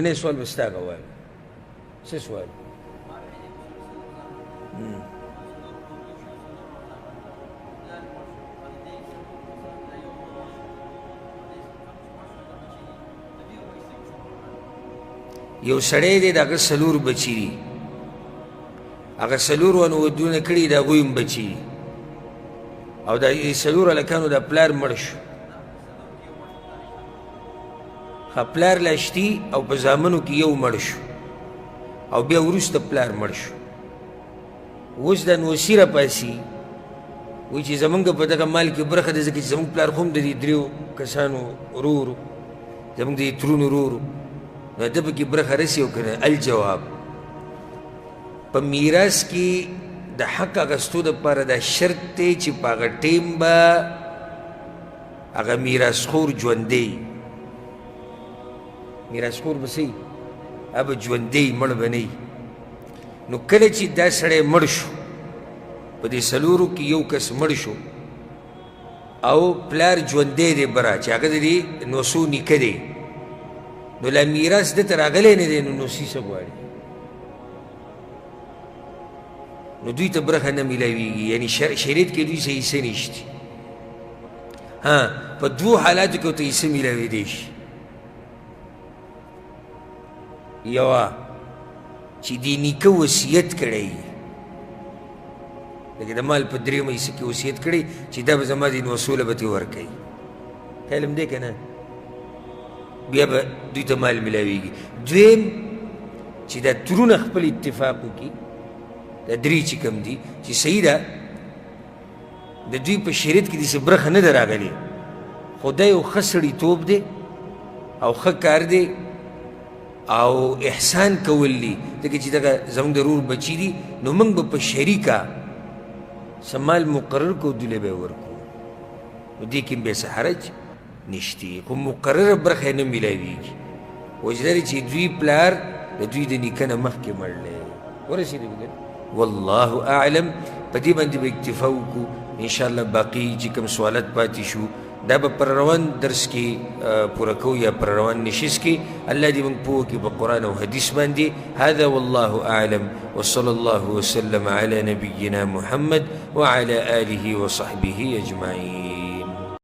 نه سوال بستا کووایم څه سوال یو سړی دی د هغه څلور بچي دي هغه څلور ونه ودونه کړي د هغوی هم بچي دي او د څلورو هلکانو د پلار مړ شو پلار لا شتي او په زامنو کې یو مړ شو او بیا وروسته پلار مړ شو اوس دا نوسي راپاسي وایي چې زمونږ په دغه مال کې برخه ده ځکه چې زمونږ پلار خو هم د دې دریو کسانو ورورو زمونږ د دې ترونو ورورو نو ده پکې برخه رسي او که نه الجواب په میراث کې د حق اخیستو دپاره دا شرط دی چې په هغه ټیم به هغه میراثخور ژوندی میراثخور به څه هغه به ژوندی مړ به نه نو کله چې دا سړی مړ شو په دې څلورو کې یو کس مړ شو او پلار ژوندی دی بره چې هغه د دې نوسو نیکه دی نو لا میراث دته راغلی نه دی نو نوسي څه غواړي نو دوی ته برخه نه میلاویږي یعنی شریعت کې دوی څه حصه نشته ها په دوو حالاتو کې ورته حصه میلاویدی شي یوه چې دې نیکه وصیت کړی لکه د مال په درېیمه حصه کې وصیت کړی چې دا به زما دې نوسو له به ترې ورکوي خیال هم دی که نه بیا به دوی ته مال میلاویږي دویم چې دا ترونه خپل اتفاق وکړي دا درې چې کوم دي چې صحیح ده د دوی په شریعت کې داسې برخه نه ده راغلې خو دا یو ښه سړیتوب دی او ښه کار دی او احسان کول دي ځکه چې دغه زموږ د ورور بچي دي نو موږ به په شریکه څه مال مقرر کړو دوی له به یې ورکړو نو دې کې بیا څه حرج نشته خو مقرره برخه یې نه میلاویږي وجه دا دی چې دوی پلار د دوی د نیکه نه مخکې مړلی ورسېدی بګر والله اعلم په دې باندې به اکتفا وکړو انشاءالله باقي چې کوم سوالات پاتې شو دا به پر روان درس کې پوره کوو یا پر روان نشست کې الله دې موږ پوه کړي په قرآن او حدیث باندې هذا والله اعلم وصلى الله وسلم على نبينا محمد وعلى آله وصحبه اجمعين